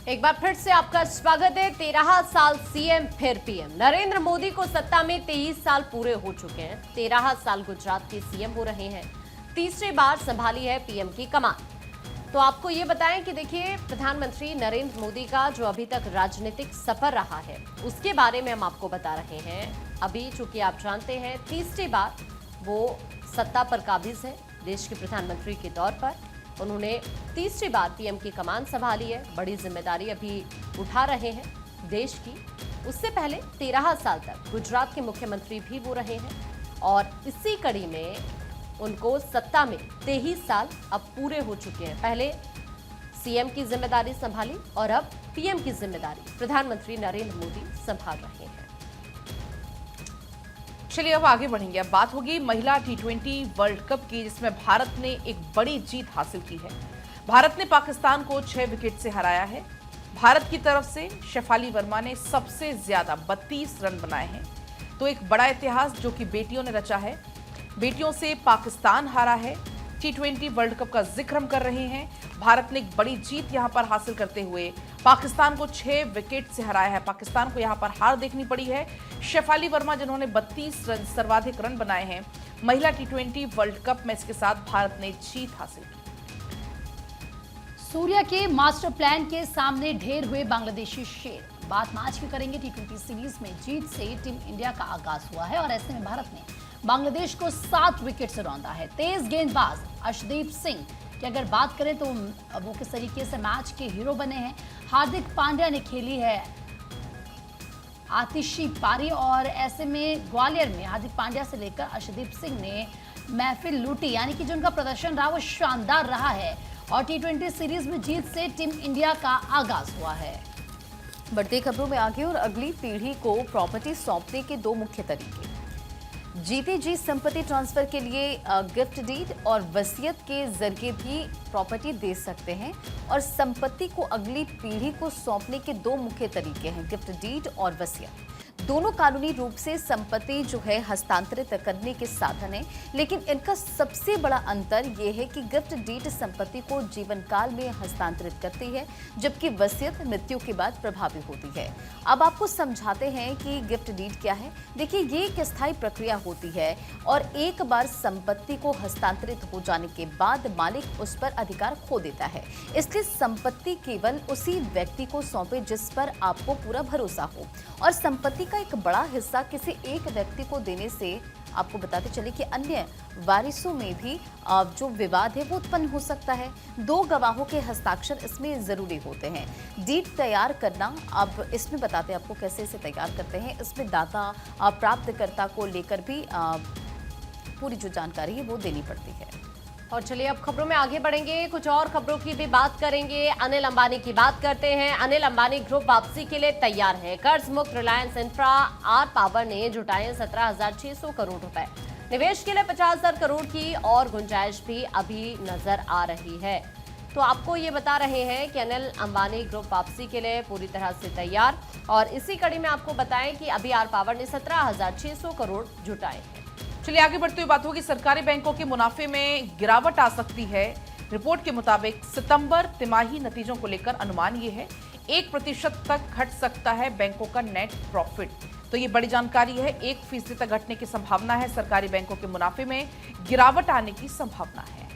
एक बार फिर से आपका स्वागत है। 13 साल सीएम फिर पीएम। नरेंद्र मोदी को सत्ता में 23 साल पूरे हो चुके हैं। 13 साल गुजरात के सीएम हो रहे हैं। तीसरी बार संभाली है पीएम की कमान। तो आपको ये बताएं कि देखिए, प्रधानमंत्री नरेंद्र मोदी का जो अभी तक राजनीतिक सफर रहा है उसके बारे में हम आपको बता रहे हैं। अभी चूंकि आप जानते हैं तीसरी बार वो सत्ता पर काबिज है देश के प्रधानमंत्री के तौर पर। उन्होंने तीसरी बार पीएम की कमान संभाली है। बड़ी जिम्मेदारी अभी उठा रहे हैं देश की। उससे पहले 13 साल तक गुजरात के मुख्यमंत्री भी वो रहे हैं और इसी कड़ी में उनको सत्ता में 23 साल अब पूरे हो चुके हैं। पहले सीएम की जिम्मेदारी संभाली और अब पीएम की जिम्मेदारी प्रधानमंत्री नरेंद्र मोदी संभाल रहे हैं। चलिए अब आगे बढ़ेंगे। अब बात होगी महिला T20 वर्ल्ड कप की, जिसमें भारत ने एक बड़ी जीत हासिल की है। भारत ने पाकिस्तान को 6 विकेट से हराया है। भारत की तरफ से शेफाली वर्मा ने सबसे ज्यादा 32 रन बनाए हैं। तो एक बड़ा इतिहास जो कि बेटियों ने रचा है। बेटियों से पाकिस्तान हारा है। T20 वर्ल्ड कप का जिक्र हम कर रहे हैं। भारत ने एक बड़ी जीत यहां पर हासिल करते हुए पाकिस्तान को 6 विकेट से हराया है। पाकिस्तान को यहां पर हार देखनी पड़ी है। शेफाली वर्मा जिन्होंने 32 रन सर्वाधिक रन बनाए हैं महिला T20 वर्ल्ड कप में, इसके साथ भारत ने जीत हासिल की। सूर्या के मास्टर प्लान के सामने ढेर हुए बांग्लादेशी शेर। बात मैच की करेंगे। T20 सीरीज में जीत से टीम इंडिया का आगाज हुआ है और ऐसे में भारत ने बांग्लादेश को 7 विकेट से रौंदा है। तेज गेंदबाज अर्शदीप सिंह की अगर बात करें तो वो किस तरीके से मैच के हीरो बने हैं। हार्दिक पांड्या ने खेली है आतिशी पारी और ऐसे में ग्वालियर में हार्दिक पांड्या से लेकर अर्शदीप सिंह ने महफिल लूटी, यानी कि जो उनका प्रदर्शन रहा वो शानदार रहा है और T20 सीरीज में जीत से टीम इंडिया का आगाज हुआ है। बढ़ती खबरों में आगे और अगली पीढ़ी को प्रॉपर्टी सौंपने के 2 मुख्य तरीके। जीते जी संपत्ति ट्रांसफर के लिए गिफ्ट डीड और वसीयत के जरिए भी प्रॉपर्टी दे सकते हैं और संपत्ति को अगली पीढ़ी को सौंपने के 2 मुख्य तरीके हैं, गिफ्ट डीड और वसीयत। दोनों कानूनी रूप से संपत्ति जो है हस्तांतरित करने के साधन है, लेकिन इनका सबसे बड़ा अंतर यह है कि गिफ्ट डीड संपत्ति को जीवन काल में हस्तांतरित करती है, जबकि वसीयत मृत्यु के बाद प्रभावी होती है। अब आपको समझाते हैं कि गिफ्ट डीड क्या है। देखिए, ये एक स्थायी प्रक्रिया होती है और एक बार संपत्ति को हस्तांतरित हो जाने के बाद मालिक उस पर अधिकार खो देता है। इसलिए संपत्ति केवल उसी व्यक्ति को सौंपे जिस पर आपको पूरा भरोसा हो और संपत्ति का एक बड़ा हिस्सा किसी एक व्यक्ति को देने से आपको बताते चले कि अन्य वारिसों में भी जो विवाद है वो उत्पन्न हो सकता है। 2 गवाहों के हस्ताक्षर इसमें जरूरी होते हैं। डीड तैयार करना, अब इसमें बताते हैं आपको कैसे इसे तैयार करते हैं। इसमें दाता प्राप्तकर्ता को लेकर भी पूरी जो जानकारी है वो देनी पड़ती है। और चलिए अब खबरों में आगे बढ़ेंगे। कुछ और खबरों की भी बात करेंगे। अनिल अंबानी की बात करते हैं। अनिल अंबानी ग्रुप वापसी के लिए तैयार है। कर्ज मुक्त रिलायंस इंफ्रा आर पावर ने जुटाए 17,600 करोड़ रुपए। निवेश के लिए 50,000 करोड़ की और गुंजाइश भी अभी नजर आ रही है। तो आपको ये बता रहे हैं कि अनिल अंबानी ग्रुप वापसी के लिए पूरी तरह से तैयार और इसी कड़ी में आपको बताएं कि अभी आर पावर ने 17,600 करोड़ जुटाए हैं। चलिए आगे बढ़ते हुए बात होगी। सरकारी बैंकों के मुनाफे में गिरावट आ सकती है। रिपोर्ट के मुताबिक सितंबर तिमाही नतीजों को लेकर अनुमान ये है 1% तक घट सकता है बैंकों का नेट प्रॉफिट। तो ये बड़ी जानकारी है। 1% तक घटने की संभावना है। सरकारी बैंकों के मुनाफे में गिरावट आने की संभावना है।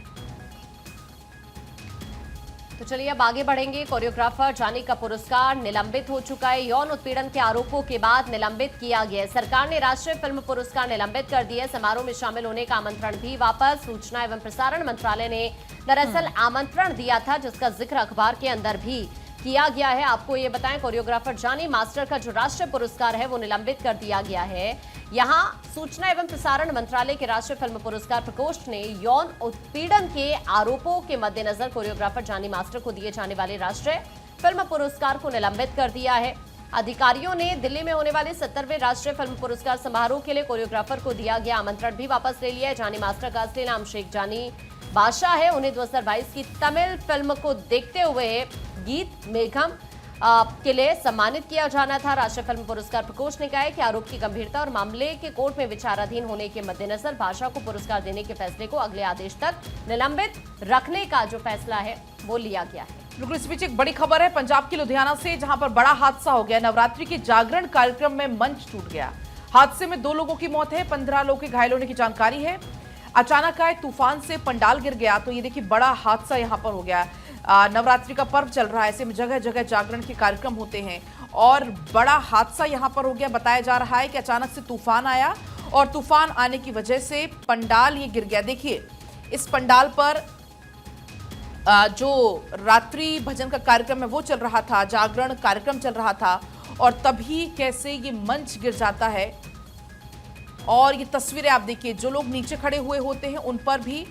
तो चलिए अब आगे बढ़ेंगे। कोरियोग्राफर जानी का पुरस्कार निलंबित हो चुका है। यौन उत्पीड़न के आरोपों के बाद निलंबित किया गया है। सरकार ने राष्ट्रीय फिल्म पुरस्कार निलंबित कर दिया है। समारोह में शामिल होने का आमंत्रण भी वापस। सूचना एवं प्रसारण मंत्रालय ने दरअसल आमंत्रण दिया था, जिसका जिक्र अखबार के अंदर भी किया गया है। आपको ये बताएं, कोरियोग्राफर जानी मास्टर का जो राष्ट्रीय पुरस्कार है वो निलंबित कर दिया गया है। यहां सूचना एवं प्रसारण मंत्रालय के राष्ट्रीय फिल्म पुरस्कार प्रकोष्ठ ने यौन उत्पीड़न के आरोपों के मद्देनजर कोरियोग्राफर जानी मास्टर को दिए जाने वाले राष्ट्रीय फिल्म पुरस्कार को निलंबित कर दिया है। अधिकारियों ने दिल्ली में होने वाले 70वें राष्ट्रीय फिल्म पुरस्कार समारोह के लिए कोरियोग्राफर को दिया गया आमंत्रण भी वापस ले लिया है। जानी मास्टर का असली नाम शेख जानी बादशाह है। उन्हें 2022 की तमिल फिल्म को देखते हुए गीत मेघम के लिए सम्मानित किया जाना था। राष्ट्रीय फिल्म पुरस्कार प्रकोष्ठ ने कहा है कि आरोप की गंभीरता और मामले के कोर्ट में विचाराधीन होने के मद्देनजर भाषा को पुरस्कार देने के फैसले को अगले आदेश तक निलंबित रखने का जो फैसला है वो लिया गया है। बिल्कुल, इस बीच एक बड़ी खबर है पंजाब के लुधियाना से, जहां पर बड़ा हादसा हो गया। नवरात्रि के जागरण कार्यक्रम में मंच टूट गया। हादसे में 2 लोगों की मौत है, 15 लोगों के घायल होने की जानकारी है। अचानक आए तूफान से पंडाल गिर गया। तो ये देखिए बड़ा हादसा यहां पर हो गया। नवरात्रि का पर्व चल रहा है, ऐसे में जगह जगह जागरण के कार्यक्रम होते हैं और बड़ा हादसा यहां पर हो गया। बताया जा रहा है कि अचानक से तूफान आया और तूफान आने की वजह से पंडाल ये गिर गया। देखिए इस पंडाल पर जो रात्रि भजन का कार्यक्रम है वो चल रहा था, जागरण कार्यक्रम चल रहा था और तभी कैसे ये मंच गिर जाता है। और ये तस्वीरें आप देखिए, जो लोग नीचे खड़े हुए होते हैं उन पर भी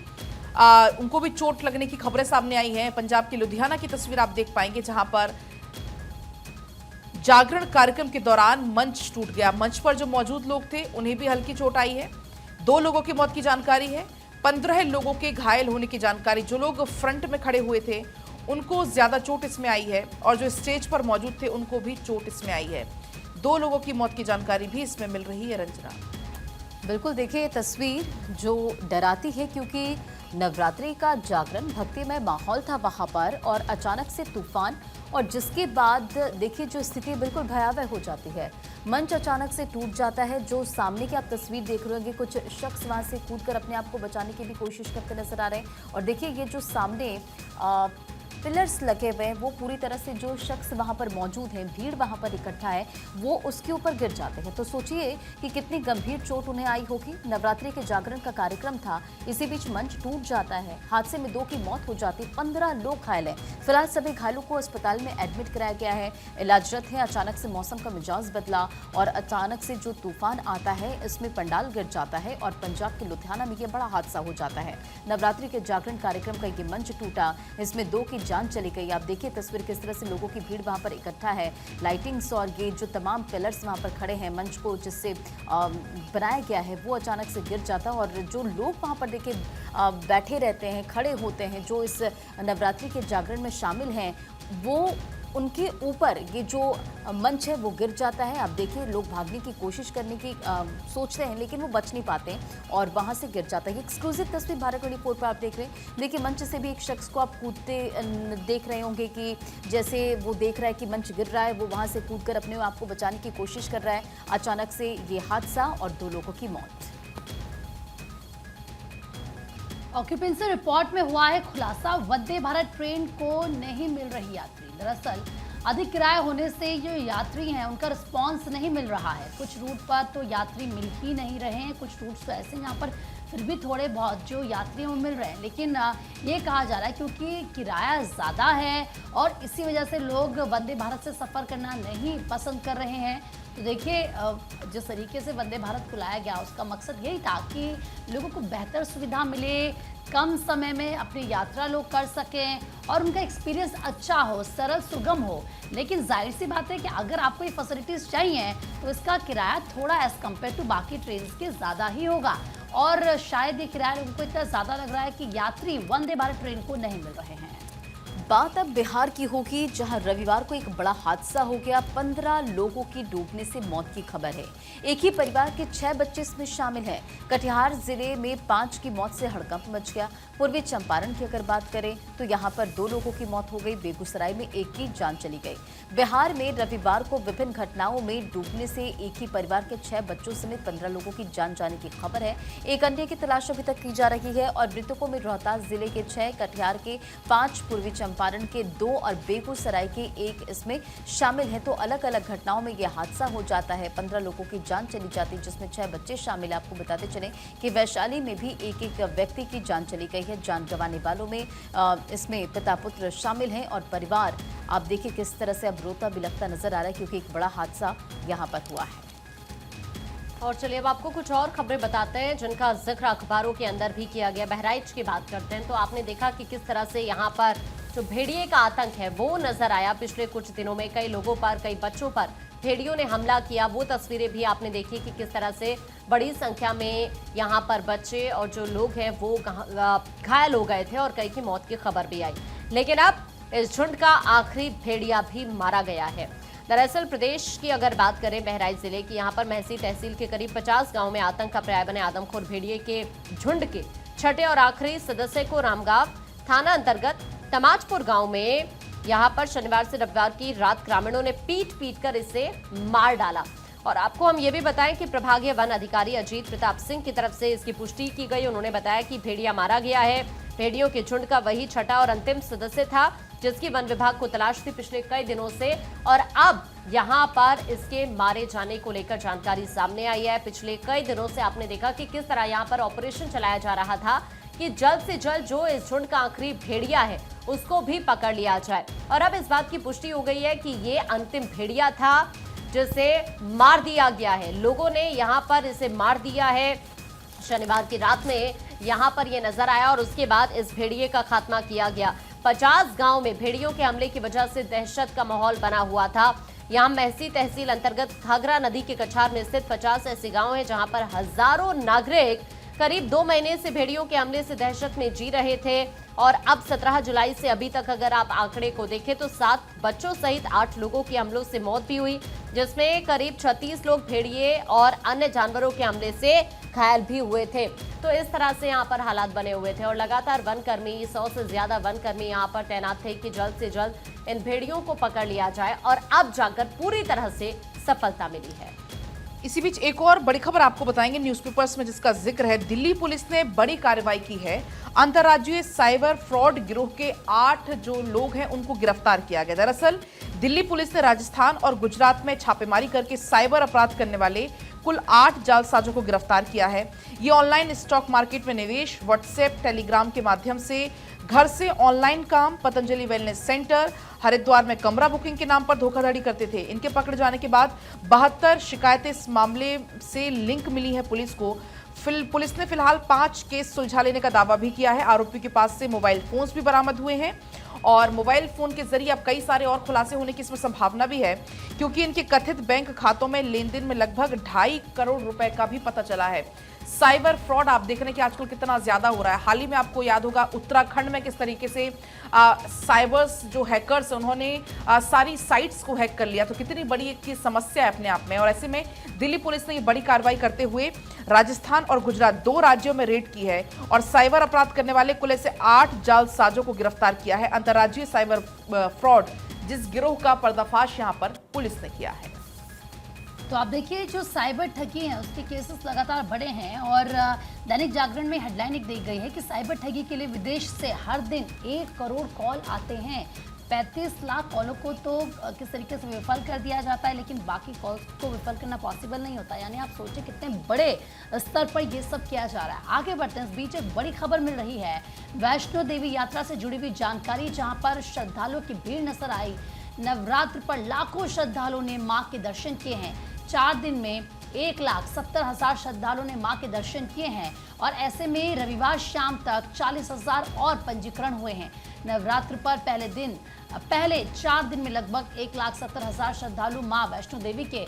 उनको भी चोट लगने की खबरें सामने आई हैं। पंजाब के लुधियाना की तस्वीर आप देख पाएंगे, जहां पर जागरण कार्यक्रम के दौरान मंच टूट गया। मंच पर जो मौजूद लोग थे उन्हें भी हल्की चोट आई है। 2 लोगों की मौत की जानकारी है, 15 लोगों के घायल होने की जानकारी। जो लोग फ्रंट में खड़े हुए थे उनको ज्यादा चोट इसमें आई है और जो स्टेज पर मौजूद थे उनको भी चोट इसमें आई है। 2 लोगों की मौत की जानकारी भी इसमें मिल रही है। रंजना, बिल्कुल देखिए ये तस्वीर जो डराती है, क्योंकि नवरात्रि का जागरण भक्तिमय माहौल था वहां पर और अचानक से तूफान और जिसके बाद देखिए जो स्थिति बिल्कुल भयावह हो जाती है। मंच अचानक से टूट जाता है। जो सामने की आप तस्वीर देख रहे होंगे, कुछ शख्स वहां से कूदकर अपने आप को बचाने की भी कोशिश करते नजर आ रहे हैं। और देखिए ये जो सामने पिलर्स लगे हुए हैं वो पूरी तरह से जो शख्स वहां पर मौजूद हैं, भीड़ वहां पर इकट्ठा है, वो उसके ऊपर गिर जाते हैं। तो सोचिए कि कितनी गंभीर चोट उन्हें आई होगी। नवरात्रि के जागरण का कार्यक्रम था, इसी बीच मंच टूट जाता है। हादसे में 2 की मौत हो जाती, 15 लोग घायल हैं। फिलहाल सभी घायलों को अस्पताल में एडमिट कराया गया है, इलाजरत है। अचानक से मौसम का मिजाज बदला और अचानक से जो तूफान आता है इसमें पंडाल गिर जाता है और पंजाब के लुधियाना में यह बड़ा हादसा हो जाता है। नवरात्रि के जागरण कार्यक्रम का ये मंच टूटा, इसमें 2 की जान चली गई। आप देखिए तस्वीर किस तरह से लोगों की भीड़ वहां पर इकट्ठा है। लाइटिंग्स और ये जो तमाम पिलर्स वहां पर खड़े हैं, मंच को जिससे बनाया गया है वो अचानक से गिर जाता है। और जो लोग वहां पर देखिए बैठे रहते हैं, खड़े होते हैं, जो इस नवरात्रि के जागरण में शामिल हैं, वो उनके ऊपर ये जो मंच है वो गिर जाता है। आप देखिए लोग भागने की कोशिश करने की सोचते हैं लेकिन वो बच नहीं पाते हैं और वहां से गिर जाता है। एक्सक्लूसिव तस्वीर भारत 24 पर आप देख रहे हैं। देखिए मंच से भी एक शख्स को आप कूदते देख रहे होंगे कि जैसे वो देख रहा है कि मंच गिर रहा है, वो वहां से कूदकर अपने आप को बचाने की कोशिश कर रहा है। अचानक से ये हादसा और 2 लोगों की मौत। ऑक्यूपेंसी रिपोर्ट में हुआ है खुलासा, वंदे भारत ट्रेन को नहीं मिल रही यात्री। दरअसल अधिक किराया होने से जो यात्री हैं उनका रिस्पांस नहीं मिल रहा है। कुछ रूट पर तो यात्री मिल ही नहीं रहे हैं, कुछ रूट्स तो ऐसे यहाँ पर फिर भी थोड़े बहुत जो यात्रियों मिल रहे हैं। लेकिन ये कहा जा रहा है क्योंकि किराया ज़्यादा है और इसी वजह से लोग वंदे भारत से सफ़र करना नहीं पसंद कर रहे हैं। तो देखिए जिस तरीके से वंदे भारत को लाया गया उसका मकसद यही था कि लोगों को बेहतर सुविधा मिले, कम समय में अपनी यात्रा लोग कर सकें और उनका एक्सपीरियंस अच्छा हो, सरल सुगम हो। लेकिन जाहिर सी बात है कि अगर आपको ये फैसिलिटीज़ चाहिए तो इसका किराया थोड़ा एज़ कम्पेयर टू बाकी ट्रेन के ज़्यादा ही होगा और शायद ये किराया लोगों को इतना ज़्यादा लग रहा है कि यात्री वंदे भारत ट्रेन को नहीं मिल रहे हैं। बात अब बिहार की होगी, जहां रविवार को एक बड़ा हादसा हो गया। 15 लोगों की डूबने से मौत की खबर है। एक ही परिवार के 6 बच्चे इसमें शामिल हैं। कटिहार जिले में 5 की मौत से हड़कंप मच गया। पूर्वी चंपारण की अगर बात करें तो यहां पर 2 लोगों की मौत हो गई। बेगूसराय में 1 की जान चली गई। बिहार में रविवार को विभिन्न घटनाओं में डूबने से एक ही परिवार के 6 बच्चों समेत 15 लोगों की जान जाने की खबर है। एक अन्य की तलाश अभी तक की जा रही है और मृतकों में रोहतास जिले के 6, कटिहार के 5, पूर्वी चंपारण के 2 और बेगूसराय के 1 इसमें शामिल है। तो अलग अलग घटनाओं में यह हादसा हो जाता है। 15 लोगों की जान चली जाती है जिसमें 6 बच्चे शामिल है। आपको बताते चलें कि वैशाली में भी एक व्यक्ति की जान चली गई है। जान गंवाने वालों में इसमें पिता पुत्र शामिल हैं और परिवार आप देखिए किस तरह से अब रोता बिलखता नजर आ रहा है क्योंकि एक बड़ा हादसा यहाँ पर हुआ है। और चलिए अब आपको कुछ और खबरें बताते हैं जिनका जिक्र अखबारों के अंदर भी किया गया। बहराइच की बात करते हैं तो आपने देखा कि किस तरह से यहाँ पर जो भेड़िए का आतंक है वो नजर आया। पिछले कुछ दिनों में कई लोगों पर, कई बच्चों पर भेड़ियों ने हमला किया। वो तस्वीरें भी आपने देखी कि किस तरह से बड़ी संख्या में यहाँ पर बच्चे और जो लोग हैं वो घायल हो गए थे और कई की मौत की खबर भी आई। लेकिन अब इस झुंड का आखिरी भेड़िया भी मारा गया है। दरअसल प्रदेश की अगर बात करें बहराइच जिले की, यहाँ पर महसी तहसील के करीब 50 गांव में आतंक का पर्याय बने आदमखोर भेड़िए के झुंड के छठे और आखिरी सदस्य को रामगांव थाना अंतर्गत तमाजपुर गांव में यहाँ पर शनिवार से रविवार की रात ग्रामीणों ने पीट कर इसे मार डाला। और आपको हम ये भी बताएं कि प्रभागीय वन अधिकारी अजीत प्रताप सिंह की तरफ से इसकी पुष्टि की गई। उन्होंने बताया कि भेड़िया मारा गया है। भेड़ियों के झुंड का वही छठा और अंतिम सदस्य था जिसकी वन विभाग को तलाश थी पिछले कई दिनों से, और अब यहाँ पर इसके मारे जाने को लेकर जानकारी सामने आई है। पिछले कई दिनों से आपने देखा कि किस तरह यहाँ पर ऑपरेशन चलाया जा रहा था कि जल्द से जल्द जो इस झुंड का आखिरी भेड़िया है उसको भी पकड़ लिया जाए। और अब इस बात की पुष्टि हो गई है कि ये अंतिम भेड़िया था जिसे मार दिया गया है। लोगों ने यहाँ पर इसे मार दिया है। शनिवार की रात में यहाँ पर ये नजर आया और उसके बाद इस भेड़िए का खात्मा किया गया। 50 गांव में भेड़ियों के हमले की वजह से दहशत का माहौल बना हुआ था। यहाँ महसी तहसील अंतर्गत घाघरा नदी के कछार में स्थित 50 ऐसे गांव हैं जहां पर हजारों नागरिक करीब 2 महीने से भेड़ियों के हमले से दहशत में जी रहे थे। और अब 17 जुलाई से अभी तक अगर आप आंकड़े को देखें तो 7 बच्चों सहित 8 लोगों के हमलों से मौत भी हुई, जिसमें करीब 36 लोग भेड़िए और अन्य जानवरों के हमले से घायल भी हुए थे। तो इस तरह से यहाँ पर हालात बने हुए थे और लगातार वनकर्मी 100 से ज्यादा वनकर्मी यहाँ पर तैनात थे कि जल्द से जल्द इन भेड़ियों को पकड़ लिया जाए, और अब जाकर पूरी तरह से सफलता मिली है। इसी बीच एक और बड़ी खबर आपको बताएंगे न्यूज़पेपर्स में, जिसका जिक्र है। दिल्ली पुलिस ने बड़ी कार्रवाई की है। अंतर्राज्यीय साइबर फ्रॉड गिरोह के 8 जो लोग हैं उनको गिरफ्तार किया गया। दरअसल दिल्ली पुलिस ने राजस्थान और गुजरात में छापेमारी करके साइबर अपराध करने वाले कुल 8 जालसाजों को गिरफ्तार किया है। ये ऑनलाइन स्टॉक मार्केट में निवेश, व्हाट्सएप, टेलीग्राम के माध्यम से घर से ऑनलाइन काम, पतंजलि वेलनेस सेंटर, हरिद्वार में कमरा बुकिंग के नाम पर धोखाधड़ी करते थे। इनके पकड़े जाने के बाद 72 शिकायतें इस मामले से लिंक मिली है पुलिस को। पुलिस ने फिलहाल 5 केस सुलझा लेने का दावा भी किया है। आरोपी के पास से मोबाइल फोन्स भी बरामद हुए हैं और मोबाइल फोन के जरिए अब कई सारे और खुलासे होने की इसमें संभावना भी है, क्योंकि इनके कथित बैंक खातों में लेन देन में लगभग 2.5 करोड़ रुपए का भी पता चला है। साइबर फ्रॉड आप देख रहे हैं कि आजकल कितना ज्यादा हो रहा है। हाल ही में आपको याद होगा उत्तराखंड में किस तरीके से साइबर्स जो हैकर्स उन्होंने सारी साइट्स को हैक कर लिया। तो कितनी बड़ी एक समस्या है अपने आप में। और ऐसे में दिल्ली पुलिस ने ये बड़ी कार्रवाई करते हुए राजस्थान और गुजरात 2 राज्यों में रेड की है और साइबर अपराध करने वाले कुल ऐसे 8 जालसाजों को गिरफ्तार किया है। अंतर्राज्यीय साइबर फ्रॉड जिस गिरोह का पर्दाफाश यहाँ पर पुलिस ने किया है। तो आप देखिए जो साइबर ठगी है उसके केसेस लगातार बढ़े हैं और दैनिक जागरण में हेडलाइन एक दी गई है कि साइबर ठगी के लिए विदेश से हर दिन 1 करोड़ कॉल आते हैं। 35 लाख कॉलों को तो किस तरीके से विफल कर दिया जाता है, लेकिन बाकी कॉल्स को विफल करना पॉसिबल नहीं होता। यानी आप सोचिए कितने बड़े स्तर पर ये सब किया जा रहा है। आगे बढ़ते हैं, इस बीच एक बड़ी खबर मिल रही है वैष्णो देवी यात्रा से जुड़ी हुई जानकारी, जहां पर श्रद्धालुओं की भीड़ नजर आई। नवरात्र पर लाखों श्रद्धालुओं ने मां के दर्शन किए हैं। 4 दिन में 1,70,000 श्रद्धालुओं ने मां के दर्शन किए हैं और ऐसे में रविवार शाम तक 40,000 और पंजीकरण हुए हैं। नवरात्र पर पहले 4 दिन में लगभग 1,70,000 श्रद्धालु मां वैष्णो देवी के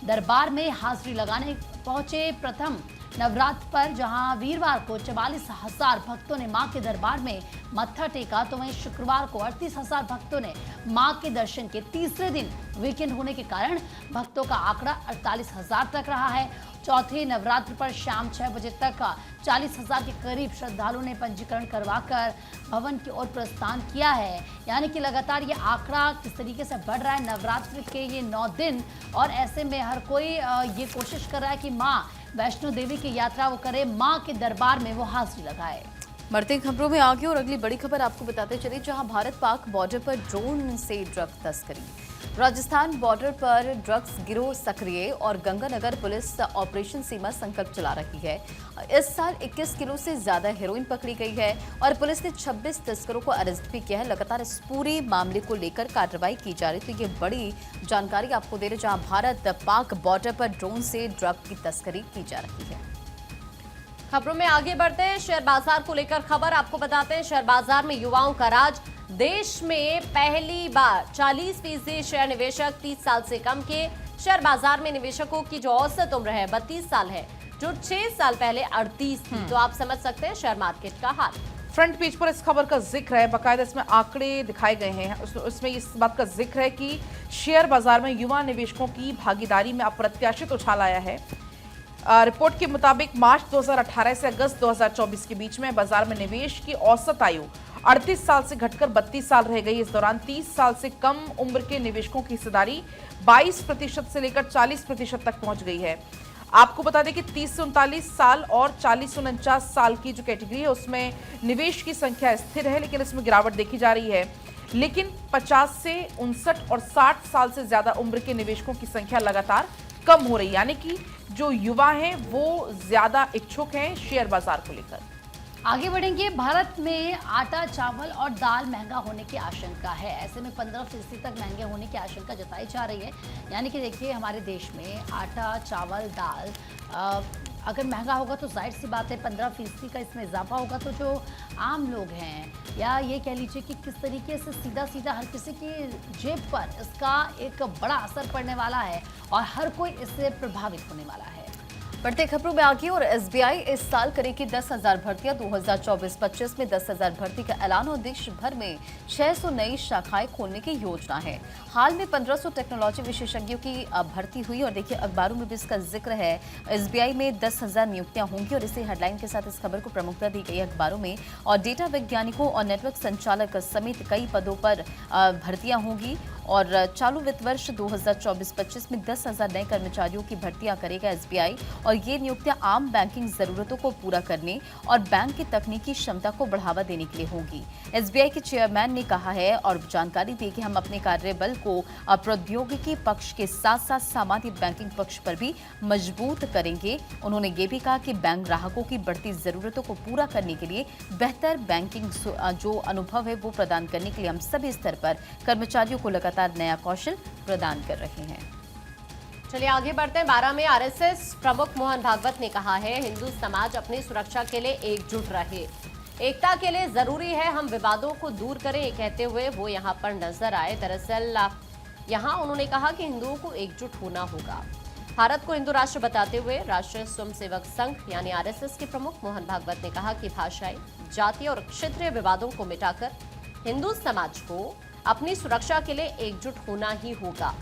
दरबार में हाजिरी लगाने पहुंचे। प्रथम नवरात्र पर जहां वीरवार को 44,000 भक्तों ने मां के दरबार में मत्था टेका, तो वहीं शुक्रवार को 38,000 भक्तों ने मां के दर्शन के। तीसरे दिन वीकेंड होने के कारण भक्तों का आंकड़ा 48,000 तक रहा है। चौथे नवरात्र पर शाम 6 बजे तक 40,000 के करीब श्रद्धालुओं ने पंजीकरण करवाकर भवन की ओर प्रस्थान किया है। यानी कि लगातार ये आंकड़ा किस तरीके से बढ़ रहा है नवरात्र के ये 9 दिन, और ऐसे में हर कोई ये कोशिश कर रहा है कि मां वैष्णो देवी की यात्रा वो करे, मां के दरबार में वो हाजिरी लगाए। बढ़ती खबरों में आगे और अगली बड़ी खबर आपको बताते चले, जहां भारत पाक बॉर्डर पर ड्रोन से ड्रग तस्करी। राजस्थान बॉर्डर पर ड्रग्स गिरोह सक्रिय और गंगानगर पुलिस ऑपरेशन सीमा संकल्प चला रही है। इस साल 21 किलो से ज्यादा हेरोइन पकड़ी गई है और पुलिस ने 26 तस्करों को अरेस्ट भी किया है। लगातार इस पूरे मामले को लेकर कार्रवाई की जा रही। तो ये बड़ी जानकारी आपको दे रहे, जहां भारत पाक बॉर्डर पर ड्रोन से ड्रग की तस्करी की जा रही है। खबरों में आगे बढ़ते हैं, शेयर बाजार को लेकर खबर आपको बताते हैं। शेयर बाजार में युवाओं का राज। देश में पहली बार 40% शेयर निवेशक 30 साल से कम के। शेयर बाजार में निवेशकों की जो औसत उम्र है 32 साल है, जो 6 साल पहले 38 थी। तो आप समझ सकते हैं शेयर मार्केट का हाल। फ्रंट पेज पर इस खबर का जिक्र है, बाकायदा इसमें आंकड़े दिखाए गए हैं। उसमें इस बात का जिक्र है कि शेयर बाजार में युवा निवेशकों की भागीदारी में अप्रत्याशित उछाल आया है। रिपोर्ट के मुताबिक मार्च 2018 से अगस्त 2024 के बीच में बाजार में निवेश की औसत आयु 38 साल से घटकर 32 साल रह गई। इस दौरान 30 साल से कम उम्र के निवेशकों की हिस्सेदारी 22% से लेकर 40% तक पहुंच गई है। आपको बता दें कि 30 से 39 साल और 40 से 49 साल की जो कैटेगरी है उसमें निवेश की संख्या स्थिर है, लेकिन इसमें गिरावट देखी जा रही है। लेकिन 50 से 59 और 60 साल से ज्यादा उम्र के निवेशकों की संख्या लगातार कम हो रही है, यानी कि जो युवा हैं वो ज्यादा इच्छुक हैं शेयर बाजार को लेकर। आगे बढ़ेंगे। भारत में आटा, चावल और दाल महंगा होने की आशंका है। ऐसे में 15% तक महंगे होने की आशंका जताई जा रही है। यानी कि देखिए, हमारे देश में आटा, चावल, दाल अगर महंगा होगा तो जाहिर सी बात है 15% का इसमें इजाफा होगा। तो जो आम लोग हैं, या ये कह लीजिए कि किस तरीके से सीधा सीधा हर किसी की जेब पर इसका एक बड़ा असर पड़ने वाला है और हर कोई इससे प्रभावित होने वाला है। बढ़ते खबरों में आगे और एसबीआई इस साल करेगी 10,000 भर्तियां। 2024-25 में 10,000 भर्ती का ऐलान और देश भर में 600 नई शाखाएं खोलने की योजना है। हाल में 1500 टेक्नोलॉजी विशेषज्ञों की भर्ती हुई और देखिए अखबारों में भी इसका जिक्र है। एसबीआई में 10,000 नियुक्तियां होंगी और इसी हेडलाइन के साथ इस खबर को प्रमुखता दी गई अखबारों में। और डेटा वैज्ञानिकों और नेटवर्क संचालक समेत कई पदों पर भर्तियां होंगी और चालू वित्त वर्ष 2024-25 में 10,000 नए कर्मचारियों की भर्तियां करेगा एसबीआई। और ये नियुक्तियां आम बैंकिंग जरूरतों को पूरा करने और बैंक की तकनीकी क्षमता को बढ़ावा देने के लिए होगी। एसबीआई के चेयरमैन ने कहा है और जानकारी दी कि हम अपने कार्यबल को प्रौद्योगिकी पक्ष के साथ साथ सामान्य बैंकिंग पक्ष पर भी मजबूत करेंगे। उन्होंने ये भी कहा कि बैंक ग्राहकों की बढ़ती जरूरतों को पूरा करने के लिए बेहतर बैंकिंग जो अनुभव है वो प्रदान करने के लिए हम सभी स्तर पर कर्मचारियों को लगातार नया कौशल प्रदान कर रहे हैं। चलिए आगे बढ़ते हैं। 12 में आरएसएस प्रमुख मोहन भागवत ने कहा है, हिंदू समाज अपनी सुरक्षा के लिए एकजुट रहे, एकता के लिए जरूरी है हम विवादों को दूर करें। ये कहते हुए वो यहाँ पर नजर आए। दरअसल यहाँ उन्होंने कहा कि हिंदुओं को एकजुट होना होगा। भारत को हिंदू राष्ट्र बताते हुए राष्ट्रीय स्वयंसेवक संघ यानी आरएसएस के प्रमुख मोहन भागवत ने कहा कि भाषाई, जातीय और क्षेत्रीय विवादों को मिटाकर हिंदू समाज को अपनी सुरक्षा के लिए एकजुट होना ही होगा।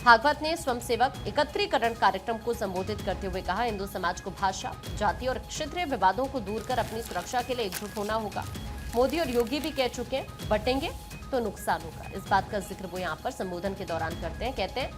भागवत ने स्वयंसेवक एकत्रीकरण कार्यक्रम को संबोधित करते हुए कहा, हिंदू समाज को भाषा, जाति और क्षेत्रीय विवादों को दूर कर अपनी सुरक्षा के लिए एकजुट होना होगा। मोदी और योगी भी कह चुके हैं, बटेंगे तो नुकसान होगा। इस बात का जिक्र वो यहाँ पर संबोधन के दौरान करते हैं। कहते हैं,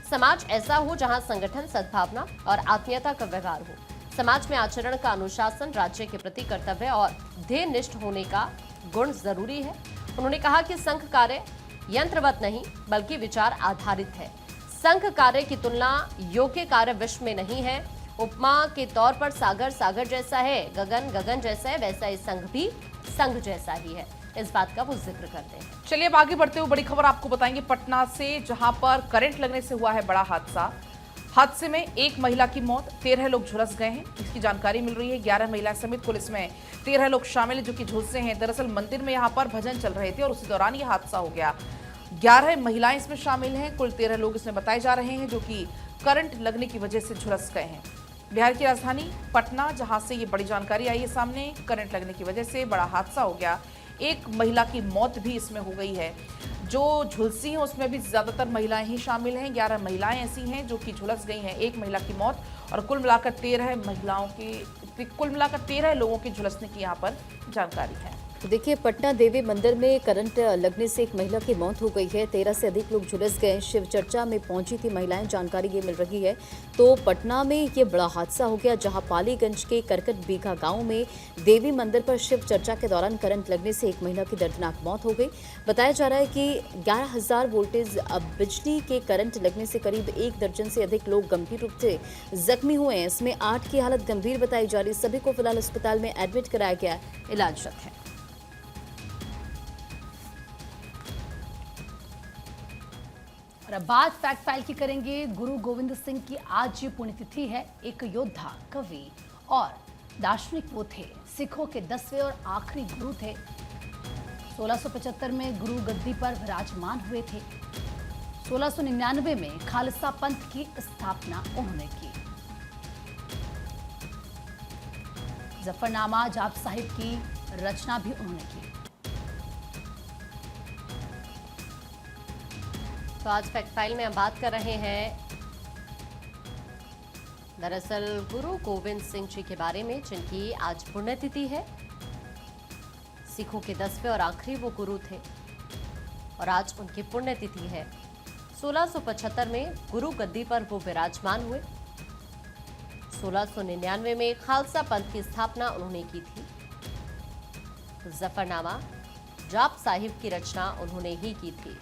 समाज ऐसा हो जहाँ संगठन, सद्भावना और आत्मीयता का व्यवहार हो। समाज में आचरण का अनुशासन, राज्य के प्रति कर्तव्य और ध्येय निष्ठ होने का गुण जरूरी है। उन्होंने कहा कि संघ कार्य यंत्रवत नहीं बल्कि विचार आधारित है। संघ कार्य की तुलना योग्य कार्य विश्व में नहीं है। उपमा के तौर पर सागर सागर जैसा है, गगन गगन जैसा है, वैसा ही संघ भी संघ जैसा ही है। इस बात का वो जिक्र करते हैं। चलिए अब आगे बढ़ते हुए बड़ी खबर आपको बताएंगे पटना से, जहां पर करंट लगने से हुआ है बड़ा हादसा। हादसे में एक महिला की मौत, 13 लोग झुलस गए हैं। इसकी जानकारी मिल रही है। 11 महिलाएं समेत कुल इसमें 13 लोग शामिल हैं जो कि झुलसे हैं। दरअसल मंदिर में यहाँ पर भजन चल रहे थे और उसी दौरान ये हादसा हो गया। 11 महिलाएं इसमें शामिल हैं। कुल 13 लोग इसमें बताए जा रहे हैं जो कि करंट लगने की वजह से झुलस गए हैं। बिहार की राजधानी पटना, जहां से ये बड़ी जानकारी आई है सामने, करंट लगने की वजह से बड़ा हादसा हो गया। एक महिला की मौत भी इसमें हो गई है। जो झुलसी हैं उसमें भी ज्यादातर महिलाएं ही शामिल हैं। 11 महिलाएं ऐसी हैं जो कि झुलस गई हैं। एक महिला की मौत और कुल मिलाकर 13 लोगों के झुलसने की यहाँ पर जानकारी है। तो देखिए, पटना देवी मंदिर में करंट लगने से एक महिला की मौत हो गई है। 13 से अधिक लोग झुलस गए। शिव चर्चा में पहुंची थी महिलाएं, जानकारी ये मिल रही है। तो पटना में ये बड़ा हादसा हो गया, जहां पालीगंज के करकट बीघा गांव में देवी मंदिर पर शिव चर्चा के दौरान करंट लगने से एक महिला की दर्दनाक मौत हो गई। बताया जा रहा है कि 11,000 वोल्टेज बिजली के करंट लगने से करीब 1 दर्जन से अधिक लोग गंभीर रूप से जख्मी हुए हैं। इसमें 8 की हालत गंभीर बताई जा रही। सभी को फिलहाल अस्पताल में एडमिट कराया गया, इलाजरत है। और अब बात फैक्ट फाइल की करेंगे। गुरु गोविंद सिंह की आज पुण्यतिथि है। एक योद्धा, कवि और दार्शनिक वो थे। सिखों के 10वें और आखिरी गुरु थे। 1675 में गुरु गद्दी पर विराजमान हुए थे। 1699 में खालसा पंथ की स्थापना उन्होंने की। जफरनामा जाप साहिब की रचना भी उन्होंने की। तो आज फैक्ट फाइल में हम बात कर रहे हैं दरअसल गुरु गोविंद सिंह जी के बारे में, जिनकी आज पुण्यतिथि है। सिखों के 10वें और आखिरी वो गुरु थे और आज उनकी पुण्यतिथि है। 1675 में गुरु गद्दी पर वो विराजमान हुए। 1699 में खालसा पंथ की स्थापना उन्होंने की थी। जफरनामा जाप साहिब की रचना उन्होंने ही की थी।